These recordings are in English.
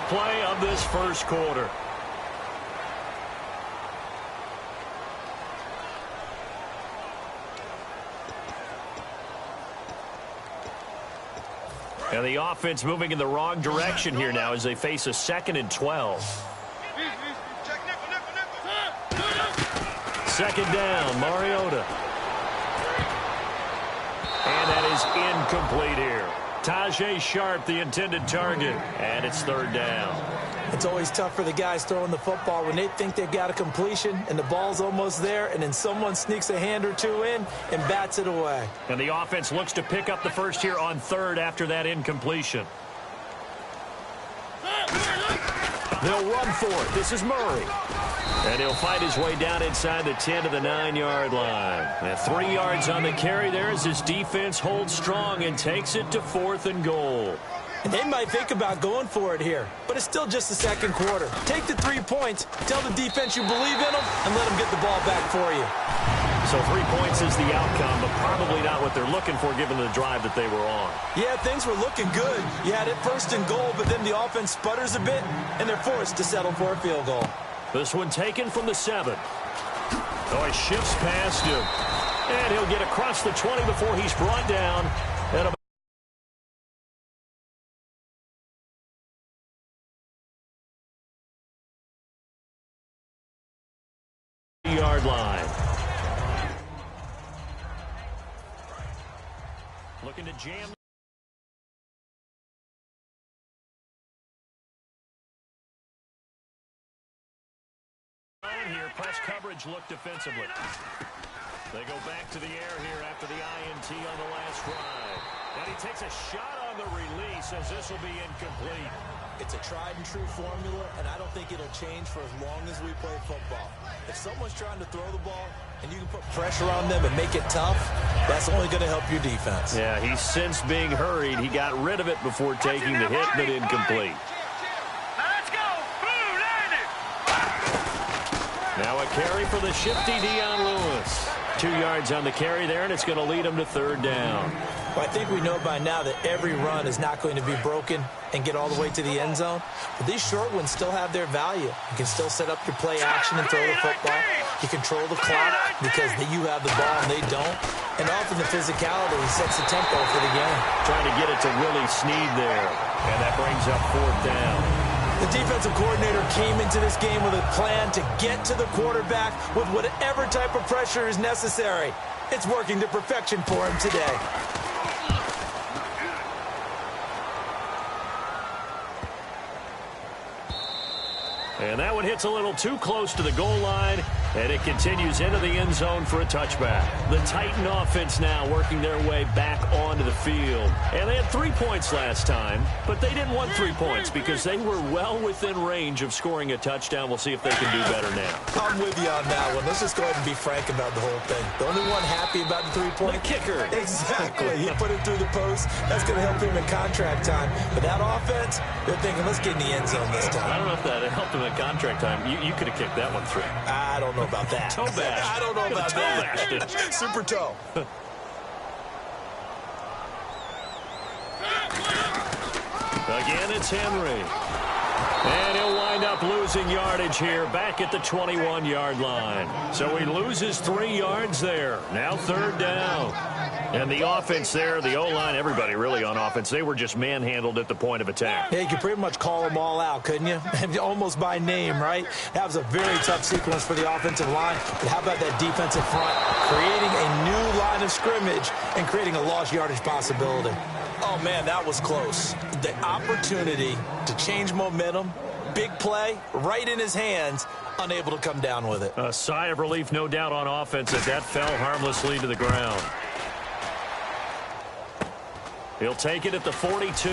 play of this first quarter. And the offense moving in the wrong direction here now as they face a 2nd and 12. Second down, Mariota. And that is incomplete here. Tajay Sharp, the intended target, and it's 3rd down. It's always tough for the guys throwing the football when they think they've got a completion and the ball's almost there, and then someone sneaks a hand or two in and bats it away. And the offense looks to pick up the first here on 3rd after that incompletion. They'll run for it. This is Murray. And he'll fight his way down inside the 10 to the 9-yard line. And 3 yards on the carry there as his defense holds strong and takes it to 4th and goal. And they might think about going for it here, but it's still just the second quarter. Take the 3 points, tell the defense you believe in them, and let them get the ball back for you. So 3 points is the outcome, but probably not what they're looking for given the drive that they were on. Yeah, things were looking good. You had it 1st and goal, but then the offense sputters a bit, and they're forced to settle for a field goal. This one taken from the 7. Oh, he shifts past him. And he'll get across the 20 before he's brought down at about the yard line. Looking to jam. Here, press coverage look defensively. They go back to the air here after the INT on the last drive. And he takes a shot on the release as this will be incomplete. It's a tried-and-true formula, and I don't think it'll change for as long as we play football. If someone's trying to throw the ball and you can put pressure on them and make it tough, that's only going to help your defense. Yeah, he's since being hurried. He got rid of it before taking the hit, but incomplete. Now a carry for the shifty Dion Lewis. 2 yards on the carry there, and it's going to lead him to 3rd down. Well, I think we know by now that every run is not going to be broken and get all the way to the end zone. But these short ones still have their value. You can still set up your play action and throw the football. You control the clock because you have the ball and they don't. And often the physicality sets the tempo for the game. Trying to get it to Willie Snead there. And that brings up 4th down. The defensive coordinator came into this game with a plan to get to the quarterback with whatever type of pressure is necessary. It's working to perfection for him today. And that one hits a little too close to the goal line, and it continues into the end zone for a touchback. The Titan offense now working their way back onto the field. And they had 3 points last time, but they didn't want 3 points because they were well within range of scoring a touchdown. We'll see if they can do better now. I'm with you on that one. Let's just go ahead and be frank about the whole thing. The only one happy about the 3-point? The kicker. Exactly. He put it through the post. That's going to help him in contract time. But that offense, they're thinking, let's get in the end zone this time. I don't know if that helped him at contract time. You could have kicked that one through. I don't know about that. Toe bash. I don't know about that. Toe Super toe. Again, it's Henry. And he'll wind up losing yardage here back at the 21-yard line. So he loses 3 yards there. Now 3rd down. And the offense there, the O-line, everybody really on offense, they were just manhandled at the point of attack. Yeah, you could pretty much call them all out, couldn't you? Almost by name, right? That was a very tough sequence for the offensive line. But how about that defensive front? Creating a new line of scrimmage and creating a lost yardage possibility. Oh, man, that was close. The opportunity to change momentum, big play, right in his hands, unable to come down with it. A sigh of relief, no doubt, on offense as that fell harmlessly to the ground. He'll take it at the 42.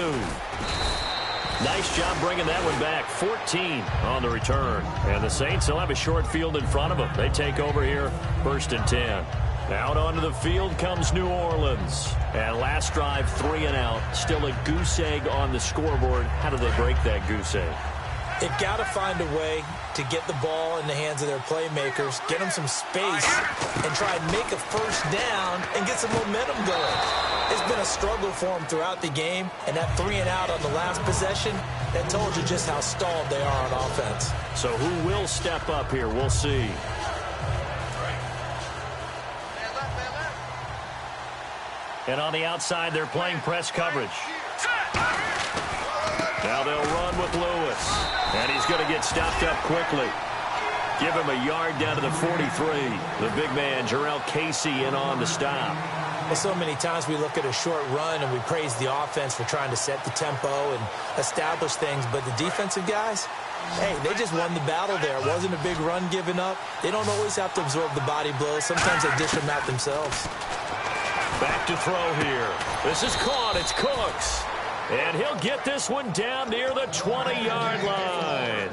Nice job bringing that one back. 14 on the return. And the Saints will have a short field in front of them. They take over here, 1st and 10. Out onto the field comes New Orleans. And last drive, 3 and out. Still a goose egg on the scoreboard. How do they break that goose egg? They've got to find a way to get the ball in the hands of their playmakers, get them some space, and try and make a 1st down and get some momentum going. It's been a struggle for them throughout the game, and that 3 and out on the last possession, That told you just how stalled they are on offense. So who will step up here? We'll see. And on the outside, they're playing press coverage. Now they'll run with Lewis. And he's going to get stopped up quickly. Give him a yard down to the 43. The big man, Jarrell Casey, in on the stop. Well, so many times we look at a short run and we praise the offense for trying to set the tempo and establish things. But the defensive guys, hey, they just won the battle there. It wasn't a big run given up. They don't always have to absorb the body blows. Sometimes they dish them out themselves. Back to throw here. This is caught. It's Cooks. And he'll get this one down near the 20-yard line.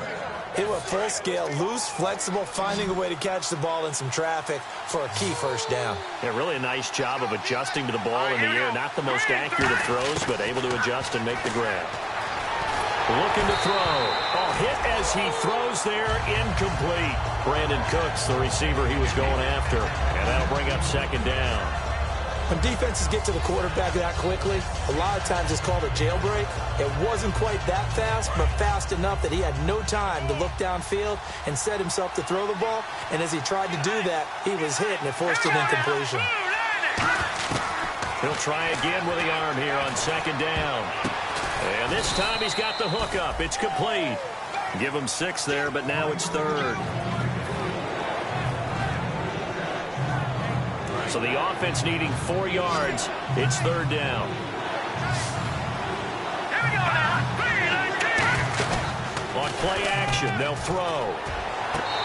He went full scale, loose, flexible, finding a way to catch the ball in some traffic for a key first down. Yeah, really a nice job of adjusting to the ball in the air. Not the most accurate of throws, but able to adjust and make the grab. Looking to throw. Oh, hit as he throws there, incomplete. Brandon Cooks, the receiver he was going after. And that'll bring up second down. When defenses get to the quarterback that quickly, a lot of times it's called a jailbreak. It wasn't quite that fast, but fast enough that he had no time to look downfield and set himself to throw the ball. And as he tried to do that, he was hit, and it forced an incompletion. He'll try again with the arm here on second down. And this time he's got the hook up. It's complete. Give him 6 there, but now it's third. So the offense needing 4 yards. It's third down. On play action, they'll throw.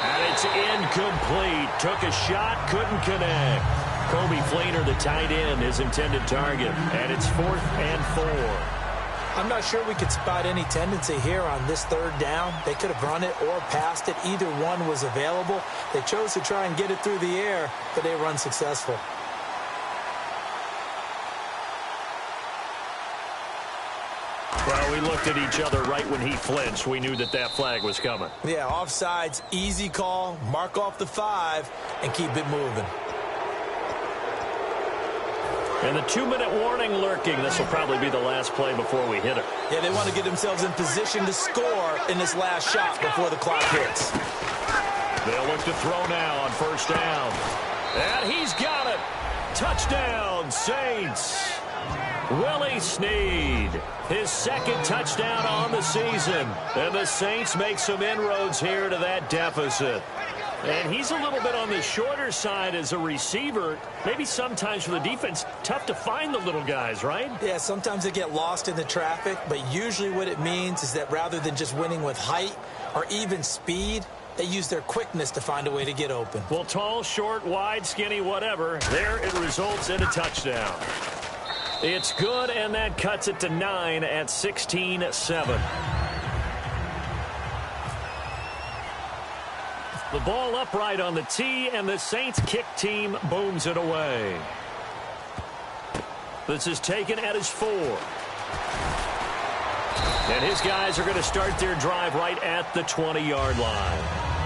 And it's incomplete. Took a shot, couldn't connect. Kobe Fleener, the tight end, his intended target. And it's 4th and 4. I'm not sure we could spot any tendency here on this third down. They could have run it or passed it. Either one was available. They chose to try and get it through the air, but they were unsuccessful. Well, we looked at each other right when he flinched. We knew that that flag was coming. Yeah, offsides, easy call. Mark off the 5 and keep it moving. And the 2-minute warning lurking. This will probably be the last play before we hit it. Yeah, they want to get themselves in position to score in this last shot before the clock hits. They'll look to throw now on first down. And he's got it. Touchdown, Saints. Willie Snead, his second touchdown on the season. And the Saints make some inroads here to that deficit. And he's a little bit on the shorter side as a receiver. Maybe sometimes for the defense, tough to find the little guys, right? Yeah, sometimes they get lost in the traffic, but usually what it means is that rather than just winning with height or even speed, they use their quickness to find a way to get open. Well, tall, short, wide, skinny, whatever, there it results in a touchdown. It's good, and that cuts it to 9 at 16-7. The ball upright on the tee, and the Saints kick team booms it away. This is taken at his 4. And his guys are going to start their drive right at the 20-yard line.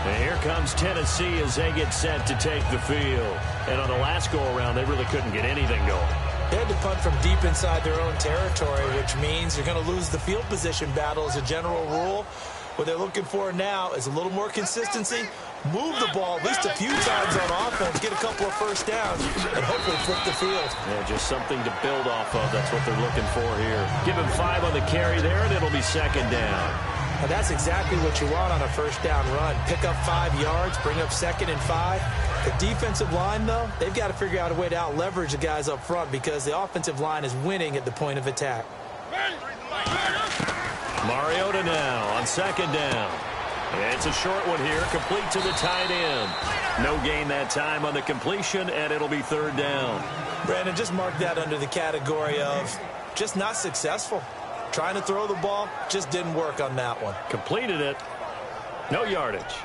And here comes Tennessee as they get set to take the field. And on the last go-around, they really couldn't get anything going. They had to punt from deep inside their own territory, which means you're going to lose the field position battle as a general rule. What they're looking for now is a little more consistency, move the ball at least a few times on offense, get a couple of first downs, and hopefully flip the field. Yeah, just something to build off of. That's what they're looking for here. Give him 5 on the carry there, and it'll be second down. Now that's exactly what you want on a first down run. Pick up 5 yards, bring up 2nd and 5. The defensive line, though, they've got to figure out a way to out-leverage the guys up front because the offensive line is winning at the point of attack. Mariota now on second down. It's a short one here, complete to the tight end. No gain that time on the completion, and it'll be third down. Brandon, just mark that under the category of just not successful. Trying to throw the ball, just didn't work on that one. Completed it. No yardage.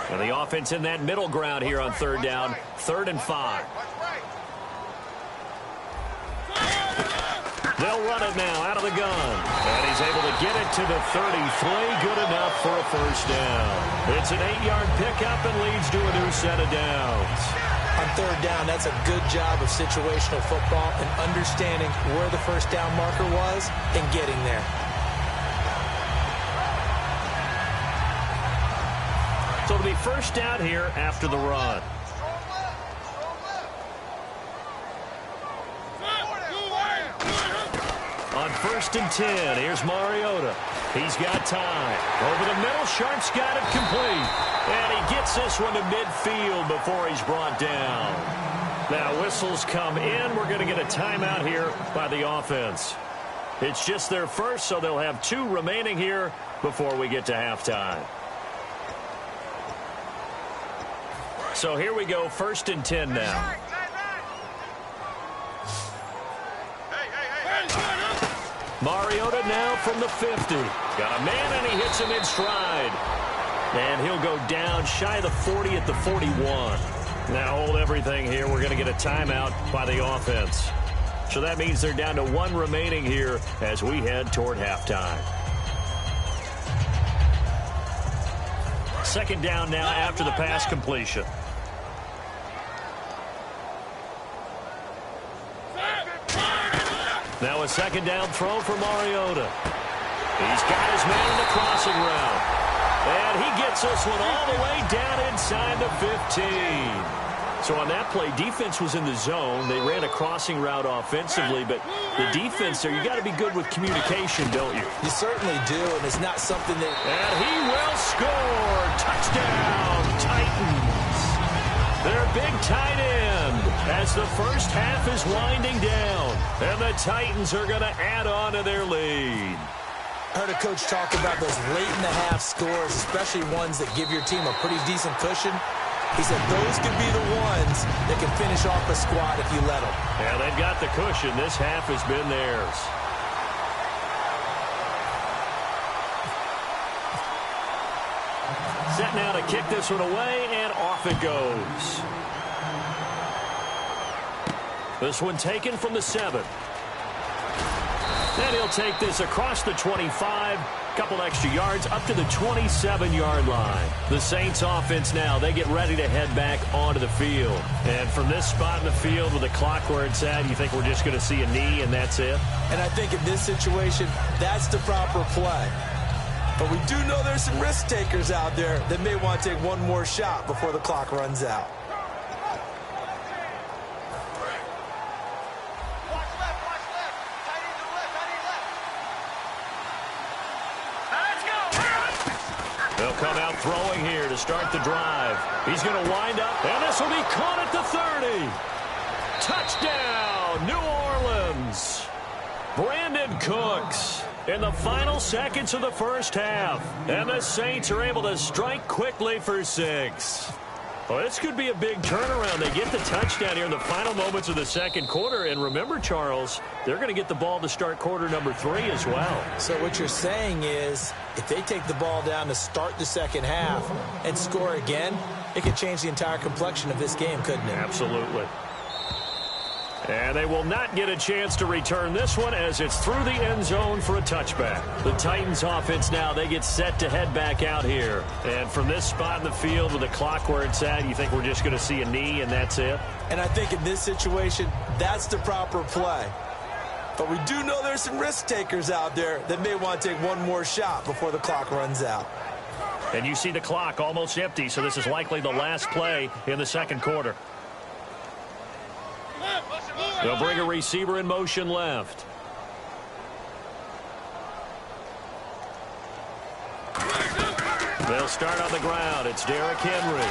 And the offense in that middle ground here on third down. 3rd and 5. They'll run it now out of the gun. And he's able to get it to the 33. Good enough for a first down. It's an 8-yard pickup and leads to a new set of downs. On third down, that's a good job of situational football and understanding where the first down marker was and getting there. So it'll be first down here after the run. On 1st and 10, here's Mariota. He's got time. Over the middle, Sharp's got it complete. And he gets this one to midfield before he's brought down. Now whistles come in. We're going to get a timeout here by the offense. It's just their first, so they'll have 2 remaining here before we get to halftime. So here we go, 1st and 10 now. Mariota now from the 50. Got a man, and he hits him in stride. And he'll go down shy of the 40 at the 41. Now hold everything here. We're going to get a timeout by the offense. So that means they're down to 1 remaining here as we head toward halftime. Second down now after the pass completion. Now a second down throw for Mariota. He's got his man in the crossing route. And he gets this one all the way down inside the 15. So on that play, defense was in the zone. They ran a crossing route offensively, but the defense there, you got to be good with communication, don't you? You certainly do, and it's not something that... And he will score. Touchdown, Titans. Their big tight end as the first half is winding down. And the Titans are going to add on to their lead. I heard a coach talk about those late-in-the-half scores, especially ones that give your team a pretty decent cushion. He said those could be the ones that can finish off a squad if you let them. Yeah, they've got the cushion. This half has been theirs. Set now to kick this one away, and off it goes. This one taken from the 7. And he'll take this across the 25, couple extra yards, up to the 27-yard line. The Saints offense now, they get ready to head back onto the field. And from this spot in the field with the clock where it's at, you think we're just going to see a knee and that's it? And I think in this situation, that's the proper play. But we do know there's some risk takers out there that may want to take one more shot before the clock runs out. They'll come out throwing here to start the drive. He's going to wind up, and this will be caught at the 30. Touchdown, New Orleans. Brandon Cooks in the final seconds of the first half. And the Saints are able to strike quickly for 6. Well, this could be a big turnaround. They get the touchdown here in the final moments of the second quarter. And remember, Charles, they're going to get the ball to start quarter number 3 as well. So what you're saying is if they take the ball down to start the second half and score again, it could change the entire complexion of this game, couldn't it? Absolutely. And they will not get a chance to return this one as it's through the end zone for a touchback. The Titans offense now, they get set to head back out here. And from this spot in the field with the clock where it's at, you think we're just going to see a knee and that's it? And I think in this situation, that's the proper play. But we do know there's some risk takers out there that may want to take one more shot before the clock runs out. And you see the clock almost empty, so this is likely the last play in the second quarter. They'll bring a receiver in motion left. They'll start on the ground. It's Derrick Henry.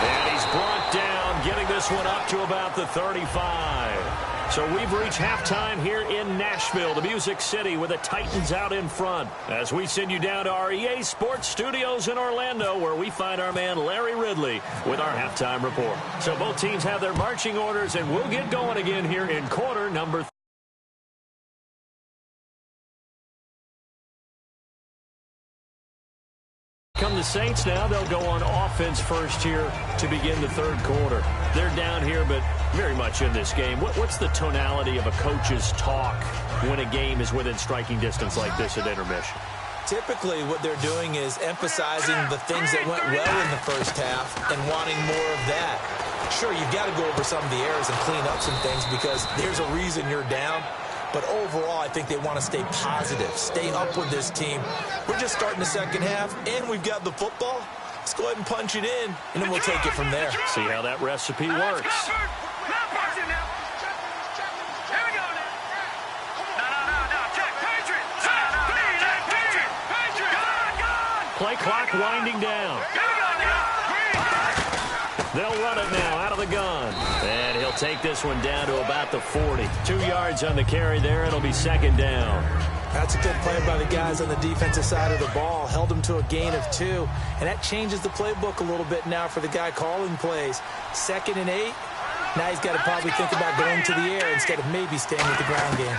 And he's brought down, getting this one up to about the 35. So we've reached halftime here in Nashville, the Music City, with the Titans out in front. As we send you down to our EA Sports Studios in Orlando, where we find our man Larry Ridley with our halftime report. So both teams have their marching orders, and we'll get going again here in quarter number 3. Come the Saints now. They'll go on offense first here to begin the third quarter. They're down here, but very much in this game. What's the tonality of a coach's talk when a game is within striking distance like this at intermission? typically what they're doing is emphasizing the things that went well in the first half and wanting more of that. Sure, you've got to go over some of the errors and clean up some things because there's a reason you're down. But overall, I think they want to stay positive, stay up with this team. We're just starting the second half, and we've got the football. Let's go ahead and punch it in, and then we'll take it from there. See how that recipe works. Play clock winding down. They'll run it now out of the gun. And he'll take this one down to about the 40. 2 yards on the carry there. It'll be second down. That's a good play by the guys on the defensive side of the ball. Held them to a gain of 2. And that changes the playbook a little bit now for the guy calling plays. 2nd and 8. Now he's got to probably think about going to the air instead of maybe staying with the ground game.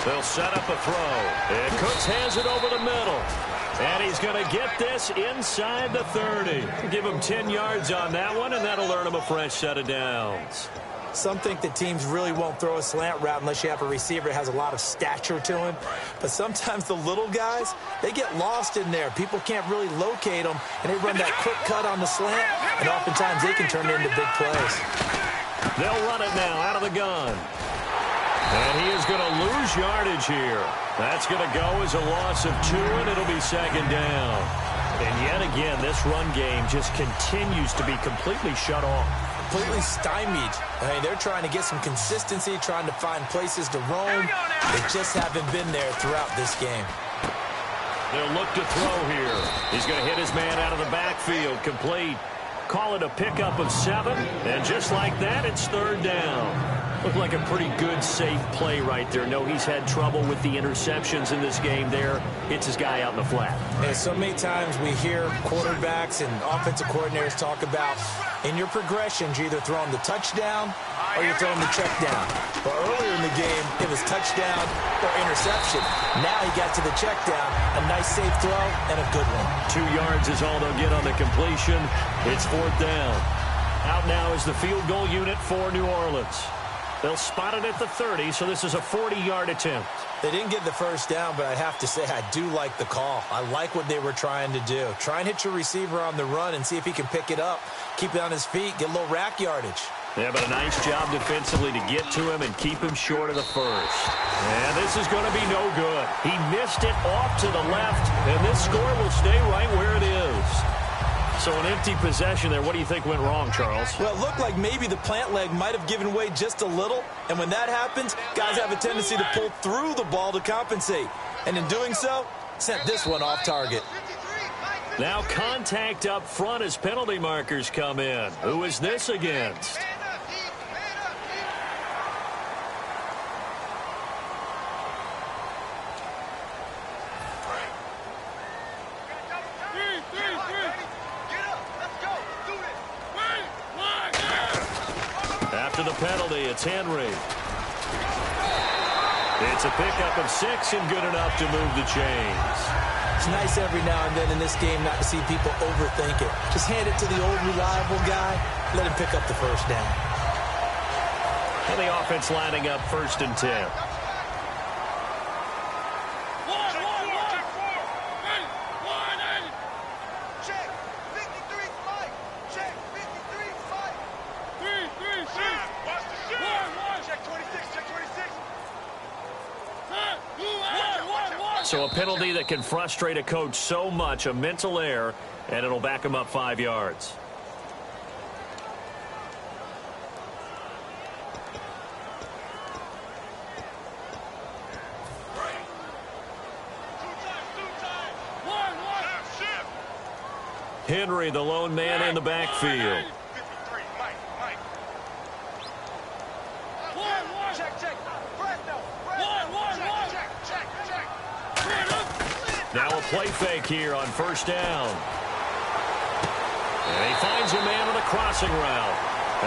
They'll set up a throw. And Cooks has it over the middle. And he's going to get this inside the 30. Give him 10 yards on that one, and that'll earn him a fresh set of downs. Some think the teams really won't throw a slant route unless you have a receiver that has a lot of stature to him. But sometimes the little guys, they get lost in there. People can't really locate them, and they run that quick cut on the slant, and oftentimes they can turn it into big plays. They'll run it now out of the gun. And he is going to lose yardage here. That's going to go as a loss of 2, and it'll be second down. And yet again, this run game just continues to be completely shut off. Completely stymied. I mean, they're trying to get some consistency, trying to find places to roam. They just haven't been there throughout this game. They'll look to throw here. He's going to hit his man out of the backfield, complete. Call it a pickup of 7, and just like that, it's third down. Looked like a pretty good, safe play right there. No, he's had trouble with the interceptions in this game there. Hits his guy out in the flat. And so many times we hear quarterbacks and offensive coordinators talk about in your progressions, you're either throwing the touchdown or you're throwing the check down. But earlier in the game, it was touchdown or interception. Now he got to the check down. A nice, safe throw and a good one. 2 yards is all they'll get on the completion. It's fourth down. Out now is the field goal unit for New Orleans. They'll spot it at the 30, so this is a 40-yard attempt. They didn't get the first down, but I have to say I do like the call. I like what they were trying to do. Try and hit your receiver on the run and see if he can pick it up, keep it on his feet, get a little rack yardage. Yeah, but a nice job defensively to get to him and keep him short of the first. And this is going to be no good. He missed it off to the left, and this score will stay right where it is. So an empty possession there. What do you think went wrong, Charles? Well, it looked like maybe the plant leg might have given way just a little. And when that happens, guys have a tendency to pull through the ball to compensate. And in doing so, sent this one off target. Now contact up front as penalty markers come in. Who is this against? After the penalty, it's Henry. It's a pickup of 6 and good enough to move the chains. It's nice every now and then in this game not to see people overthink it. Just hand it to the old reliable guy, let him pick up the first down. And the offense lining up 1st and 10. So a penalty that can frustrate a coach so much, a mental error, and it'll back him up 5 yards. Henry, the lone man in the backfield. Now a play fake here on 1st down. And he finds a man on a crossing route.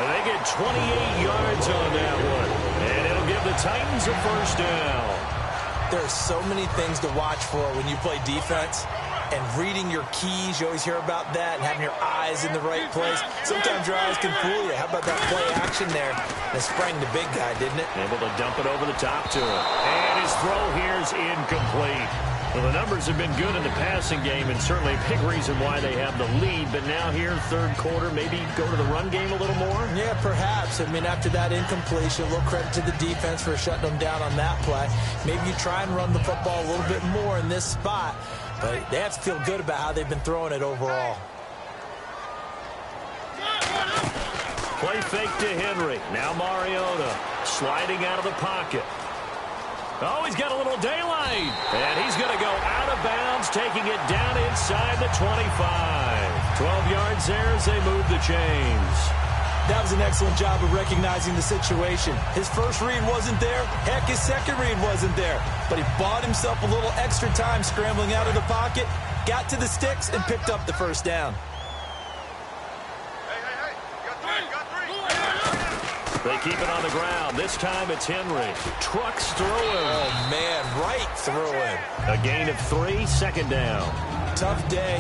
And they get 28 yards on that one. And it'll give the Titans a 1st down. There are so many things to watch for when you play defense. And reading your keys, you always hear about that, and having your eyes in the right place. Sometimes your eyes can fool you. How about that play action there? And it sprang the big guy, didn't it? Able to dump it over the top to him. And his throw here is incomplete. Well, the numbers have been good in the passing game, and certainly a big reason why they have the lead. But now here, third quarter, maybe go to the run game a little more? Yeah, perhaps. I mean, after that incompletion, a little credit to the defense for shutting them down on that play. Maybe you try and run the football a little bit more in this spot. But they have to feel good about how they've been throwing it overall. Play fake to Henry. Now Mariota sliding out of the pocket. Oh, he's got a little daylight. And he's going to go out of bounds, taking it down inside the 25. 12 yards there as they move the chains. That was an excellent job of recognizing the situation. His first read wasn't there. Heck, his second read wasn't there. But he bought himself a little extra time scrambling out of the pocket, got to the sticks, and picked up the first down. They keep it on the ground. This time it's Henry. Trucks through him. Oh, man, right through him. A gain of 3, second down. Tough day,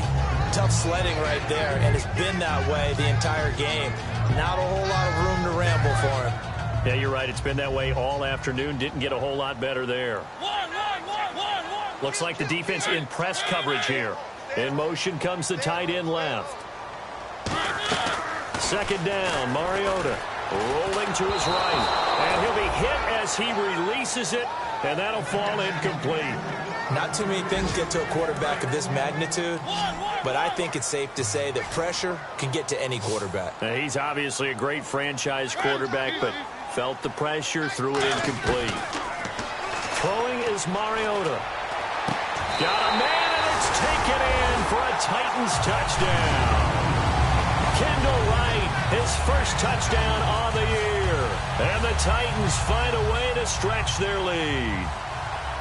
tough sledding right there, and it's been that way the entire game. Not a whole lot of room to ramble for him. Yeah, you're right. It's been that way all afternoon. Didn't get a whole lot better there. Looks like the defense in press coverage here. In motion comes the tight end left. Second down, Mariota. Rolling to his right. And he'll be hit as he releases it, and that'll fall incomplete. Not too many things get to a quarterback of this magnitude, but I think it's safe to say that pressure can get to any quarterback. Now, he's obviously a great franchise quarterback, but felt the pressure, threw it incomplete. Throwing is Mariota. Got a man, and it's taken in for a Titans touchdown. Kendall Wright, his first touchdown on the year. And the Titans find a way to stretch their lead.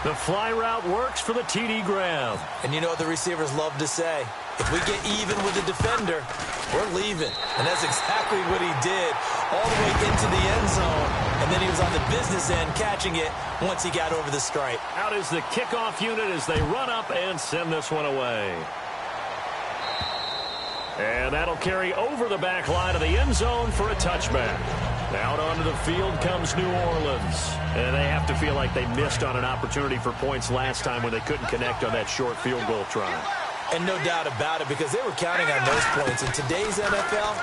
The fly route works for the TD Graham. And you know what the receivers love to say? If we get even with the defender, we're leaving. And that's exactly what he did all the way into the end zone. And then he was on the business end catching it once he got over the stripe. Out is the kickoff unit as they run up and send this one away. And that'll carry over the back line of the end zone for a touchback. Out onto the field comes New Orleans. And they have to feel like they missed on an opportunity for points last time when they couldn't connect on that short field goal try. And no doubt about it, because they were counting on those points. In today's NFL,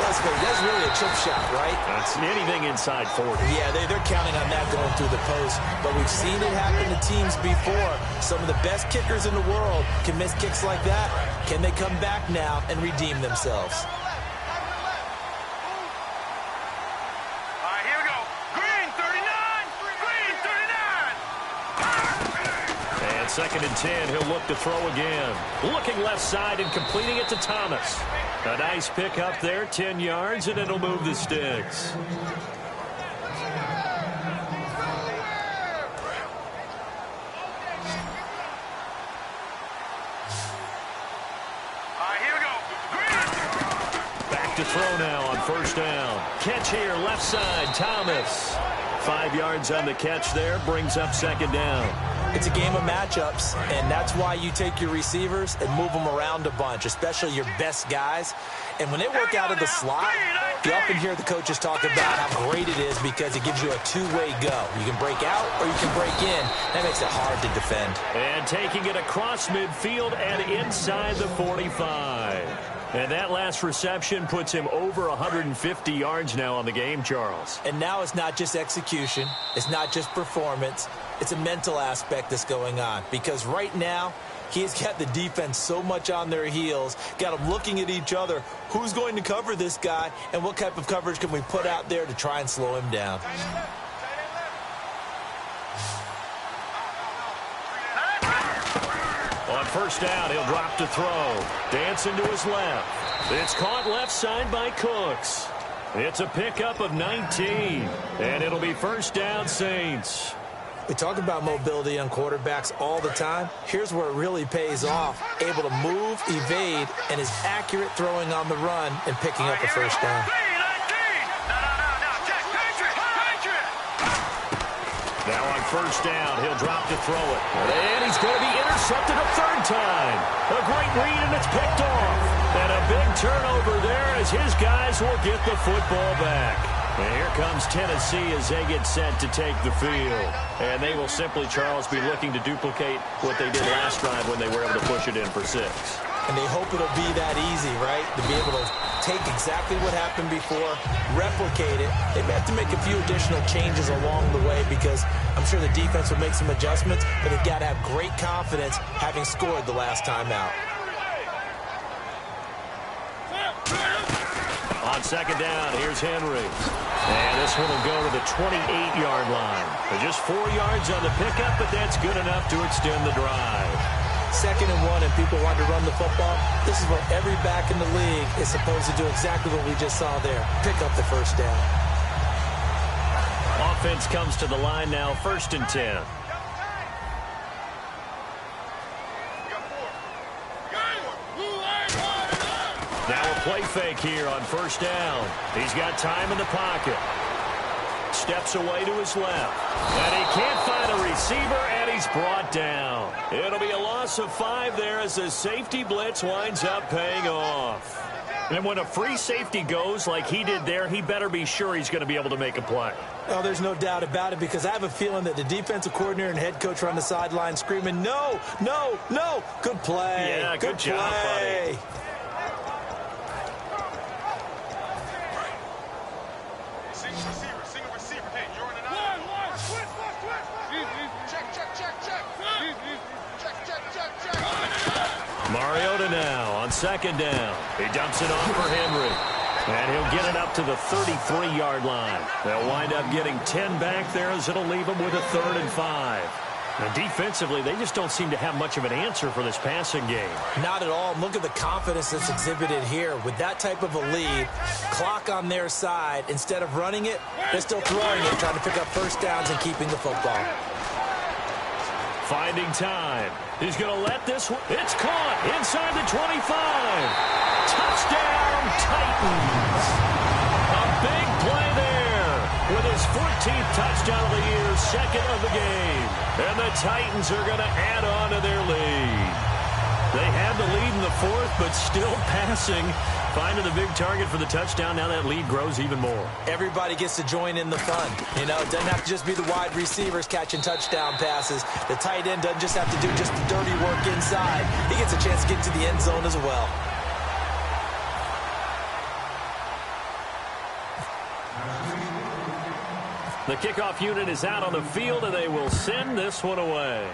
let's face it, that's really a chip shot, right? That's anything inside 40. Yeah, they're counting on that going through the post. But we've seen it happen to teams before. Some of the best kickers in the world can miss kicks like that. Can they come back now and redeem themselves? Second and 10, he'll look to throw again. Looking left side and completing it to Thomas. A nice pick up there, 10 yards, and it'll move the sticks. Back to throw now on first down. Catch here, left side, Thomas. 5 yards on the catch there, brings up second down. It's a game of matchups, and that's why you take your receivers and move them around a bunch, especially your best guys. And when they work out of the slot, you often hear the coaches talk about how great it is because it gives you a two-way go. You can break out or you can break in. That makes it hard to defend. And taking it across midfield and inside the 45. And that last reception puts him over 150 yards now on the game, Charles. And now it's not just execution. It's not just performance. It's a mental aspect that's going on. Because right now, he's got the defense so much on their heels, got them looking at each other. Who's going to cover this guy, and what type of coverage can we put out there to try and slow him down? On first down, he'll drop to throw. Dancing to his left. It's caught left side by Cooks. It's a pickup of 19. And it'll be first down, Saints. We talk about mobility on quarterbacks all the time. Here's where it really pays off. Able to move, evade, and is accurate throwing on the run and picking up a first down. Now on first down, he'll drop to throw it. And he's going to be intercepted a third time. A great read, and it's picked off. And a big turnover there as his guys will get the football back. And here comes Tennessee as they get set to take the field. And they will simply, Charles, be looking to duplicate what they did last drive when they were able to push it in for 6. And they hope it'll be that easy, right? To be able to take exactly what happened before, replicate it. They may have to make a few additional changes along the way because I'm sure the defense will make some adjustments, but they've got to have great confidence having scored the last time out. On second down, here's Henry. And this one will go to the 28-yard line. Just 4 yards on the pickup, but that's good enough to extend the drive. 2nd and 1, and people want to run the football. This is where every back in the league is supposed to do exactly what we just saw there. Pick up the first down. Offense comes to the line now, 1st and 10. Now a play fake here on 1st down. He's got time in the pocket. Steps away to his left. And he can't find a receiver, and he's brought down. It'll be a loss of 5 there as the safety blitz winds up paying off. And when a free safety goes like he did there, he better be sure he's going to be able to make a play. Oh, there's no doubt about it, because I have a feeling that the defensive coordinator and head coach are on the sideline screaming, no, no, no. Good play. Yeah, good job, buddy. Mariota now on 2nd down. He dumps it off for Henry. And he'll get it up to the 33-yard line. They'll wind up getting 10 back there as it'll leave them with a 3rd and 5. Now, defensively, they just don't seem to have much of an answer for this passing game. Not at all. Look at the confidence that's exhibited here. With that type of a lead, clock on their side, instead of running it, they're still throwing it, trying to pick up 1st downs and keeping the football. Finding time. He's going to let this one. It's caught inside the 25. Touchdown, Titans. A big play there with his 14th touchdown of the year, 2nd of the game. And the Titans are going to add on to their lead. They had the lead in the 4th, but still passing. Finding the big target for the touchdown. Now that lead grows even more. Everybody gets to join in the fun. You know, it doesn't have to just be the wide receivers catching touchdown passes. The tight end doesn't just have to do just the dirty work inside. He gets a chance to get to the end zone as well. The kickoff unit is out on the field, and they will send this one away.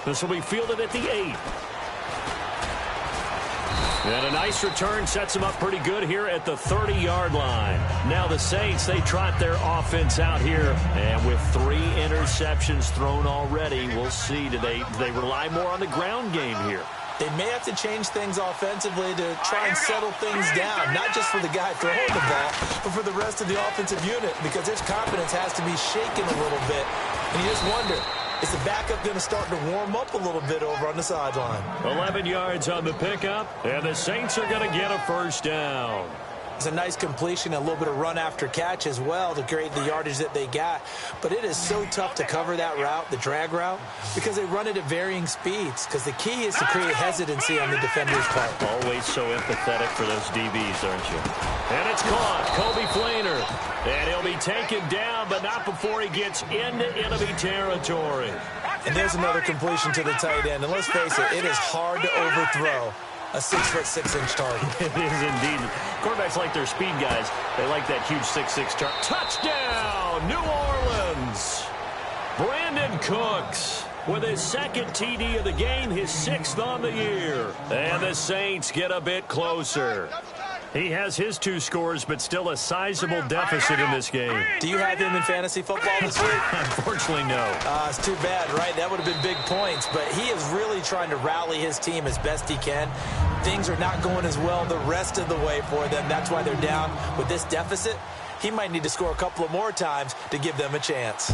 This will be fielded at the 8. And a nice return sets them up pretty good here at the 30-yard line. Now the Saints, they trot their offense out here. And with 3 interceptions thrown already, we'll see. Do they rely more on the ground game here? They may have to change things offensively to try and settle things down, not just for the guy throwing the ball, but for the rest of the offensive unit, because his confidence has to be shaken a little bit. And you just wonder, is the backup going to start to warm up a little bit over on the sideline? 11 yards on the pickup, and the Saints are going to get a 1st down. It's a nice completion, a little bit of run after catch as well to create the yardage that they got. But it is so tough to cover that route, the drag route, because they run it at varying speeds. Because the key is to create hesitancy on the defender's part. Always so empathetic for those DBs, aren't you? And it's caught. Kobe Flainer. And he'll be taken down, but not before he gets into enemy territory. And there's another completion to the tight end. And let's face it, it is hard to overthrow a 6'6" target. It is indeed. Quarterbacks like their speed guys. They like that huge 6'6" target. Touchdown, New Orleans. Brandon Cooks with his 2nd TD of the game, his 6th on the year. And the Saints get a bit closer. He has his 2 scores, but still a sizable deficit in this game. Do you have him in fantasy football this week? Unfortunately, no. It's too bad, right? That would have been big points, but he is really trying to rally his team as best he can. Things are not going as well the rest of the way for them. That's why they're down with this deficit. He might need to score a couple of more times to give them a chance.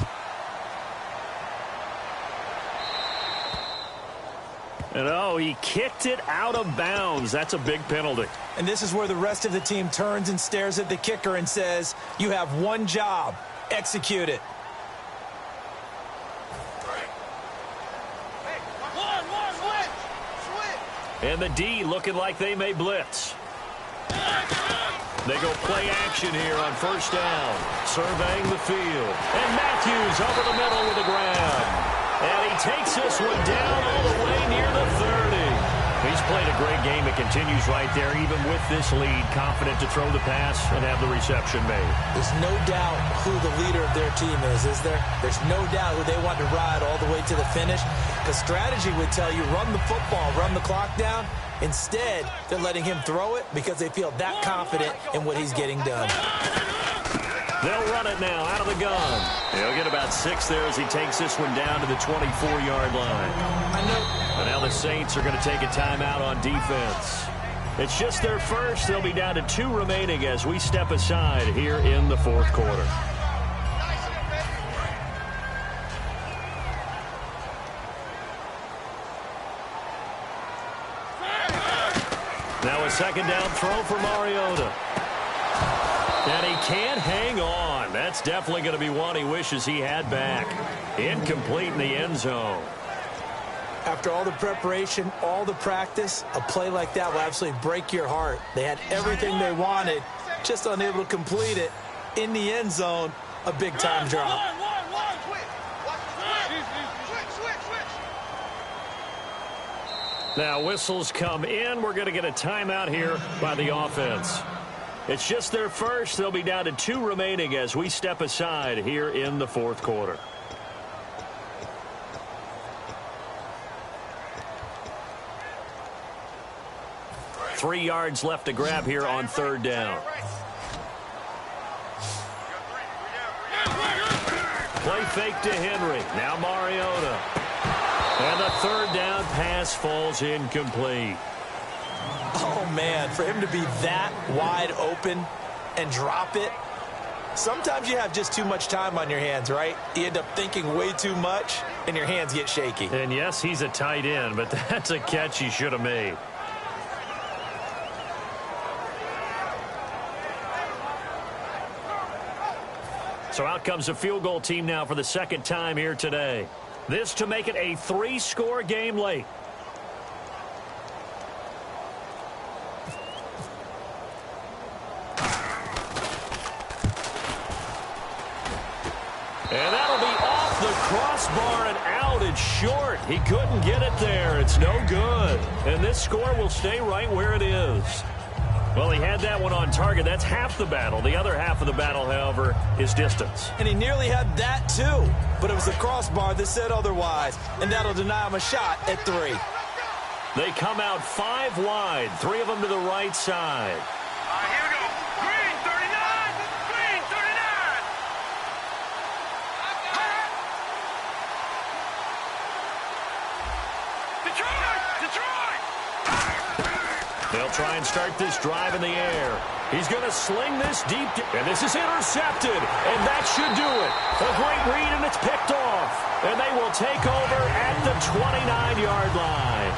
And oh, he kicked it out of bounds. That's a big penalty. And this is where the rest of the team turns and stares at the kicker and says, you have one job. Execute it. And the D looking like they may blitz. They go play action here on first down, surveying the field. And Matthews over the middle with a grab. And he takes this one down all the way near the 30. He's played a great game. It continues right there, even with this lead, confident to throw the pass and have the reception made. There's no doubt who the leader of their team is there? There's no doubt who they want to ride all the way to the finish. Because strategy would tell you, run the football, run the clock down. Instead, they're letting him throw it because they feel that confident in what he's getting done. They'll run it now out of the gun. He'll get about 6 there as he takes this one down to the 24-yard line. And now the Saints are going to take a timeout on defense. It's just their first. They'll be down to 2 remaining as we step aside here in the fourth quarter. Now a second down throw for Mariota. And he can't hang on. That's definitely going to be one he wishes he had back. Incomplete in the end zone. After all the preparation, all the practice, a play like that will absolutely break your heart. They had everything they wanted, just unable to complete it. In the end zone, a big-time drop. Now whistles come in. We're going to get a timeout here by the offense. It's just their first. They'll be down to 2 remaining as we step aside here in the fourth quarter. Three yards left to grab here on third down. Play fake to Henry. Now Mariota. And the third down pass falls incomplete. Oh, man, for him to be that wide open and drop it, sometimes you have just too much time on your hands, right? You end up thinking way too much, and your hands get shaky. And, yes, he's a tight end, but that's a catch he should have made. So out comes the field goal team now for the second time here today. This to make it a 3-score game late. And that'll be off the crossbar and out. It's short. He couldn't get it there. It's no good. And this score will stay right where it is. Well, he had that one on target. That's half the battle. The other half of the battle, however, is distance. And he nearly had that, too. But it was the crossbar that said otherwise. And that'll deny him a shot at 3. They come out 5 wide. 3 of them to the right side. Here we go. Green 39. Green 39. Detroit. Detroit. They'll try and start this drive in the air. He's going to sling this deep, and this is intercepted, and that should do it. A great read, and it's picked off. And they will take over at the 29-yard line.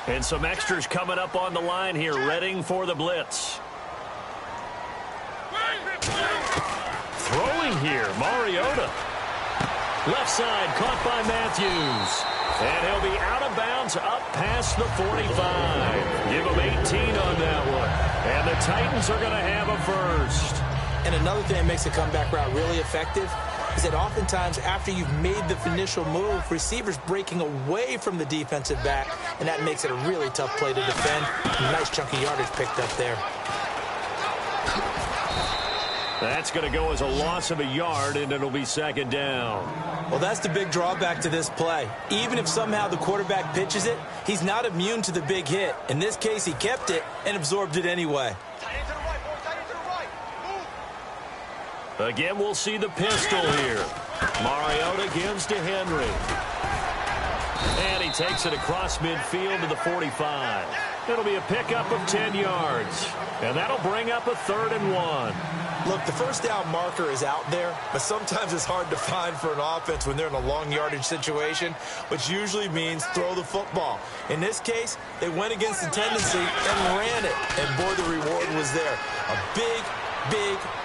And some extras coming up on the line here, readying for the blitz. Throwing here, Mariota. Left side, caught by Matthews. And he'll be out of bounds up past the 45. Give him 18 on that one. And the Titans are going to have a first. And another thing that makes a comeback route really effective is that oftentimes after you've made the initial move, receivers breaking away from the defensive back, and that makes it a really tough play to defend. Nice chunk of yardage picked up there. That's going to go as a loss of a yard, and it'll be second down. Well, that's the big drawback to this play. Even if somehow the quarterback pitches it, he's not immune to the big hit. In this case, he kept it and absorbed it anyway. Again, we'll see the pistol here. Mariota gives to Henry. And he takes it across midfield to the 45. It'll be a pickup of 10 yards. And that'll bring up a 3rd and 1. Look, the first down marker is out there, but sometimes it's hard to find for an offense when they're in a long yardage situation, which usually means throw the football. In this case, they went against the tendency and ran it. And, boy, the reward was there. A big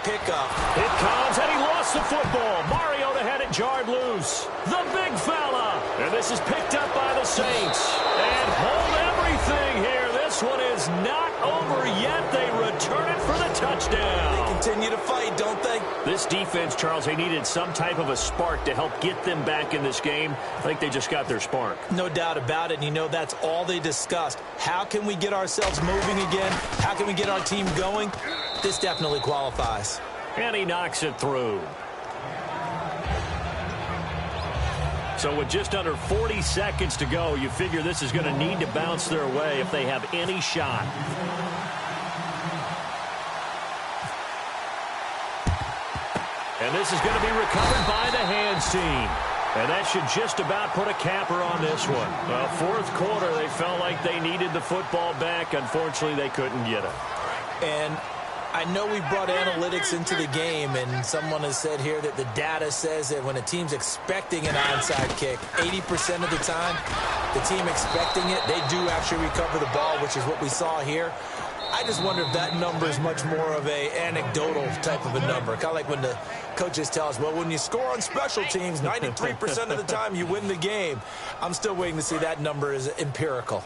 pickup. It comes, and he lost the football. Mariota had it jarred loose. The big fella. And this is picked up by the Saints. And hold everything here. This one is not over yet. They return it for the touchdown. They continue to fight, don't they? This defense, Charles, they needed some type of a spark to help get them back in this game. I think they just got their spark. No doubt about it. And, you know, that's all they discussed. How can we get ourselves moving again? How can we get our team going? This definitely qualifies. And he knocks it through. So with just under 40 seconds to go, you figure this is going to need to bounce their way if they have any shot. And this is going to be recovered by the hands team. And that should just about put a capper on this one. Well, 4th quarter, they felt like they needed the football back. Unfortunately, they couldn't get it. And I know we brought analytics into the game, and someone has said here that the data says that when a team's expecting an onside kick, 80% of the time, the team expecting it, they do actually recover the ball, which is what we saw here. I just wonder if that number is much more of a anecdotal type of a number. Kind of like when the coaches tell us, well, when you score on special teams, 93% of the time you win the game. I'm still waiting to see that number is empirical.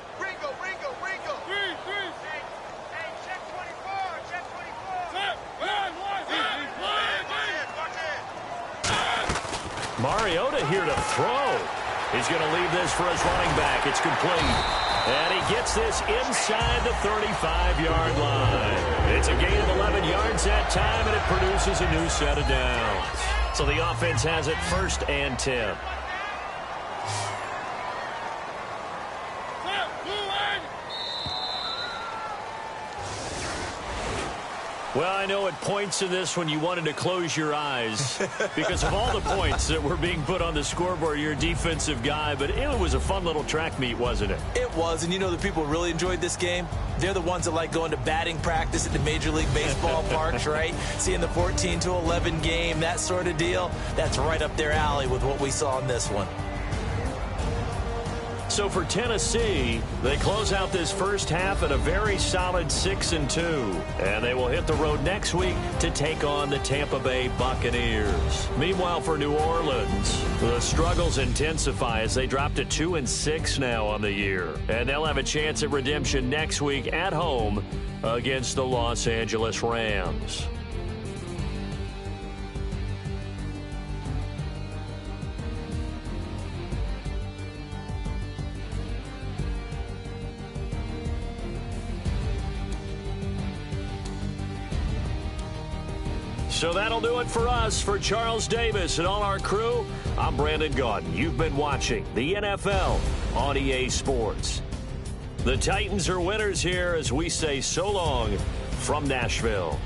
Mariota here to throw. He's going to leave this for his running back. It's complete. And he gets this inside the 35-yard line. It's a gain of 11 yards that time, and it produces a new set of downs. So the offense has it 1st and 10. Well, I know at points in this when you wanted to close your eyes because of all the points that were being put on the scoreboard. You're a defensive guy, but it was a fun little track meet, wasn't it? It was, and you know the people who really enjoyed this game? They're the ones that like going to batting practice at the Major League Baseball parks, right? Seeing the 14-11 game, that sort of deal. That's right up their alley with what we saw in this one. So for Tennessee, they close out this first half at a very solid 6-2. And they will hit the road next week to take on the Tampa Bay Buccaneers. Meanwhile, for New Orleans, the struggles intensify as they drop to 2-6 now on the year. And they'll have a chance at redemption next week at home against the Los Angeles Rams. So that'll do it for us. For Charles Davis and all our crew, I'm Brandon Gaudin. You've been watching the NFL on EA Sports. The Titans are winners here as we say so long from Nashville.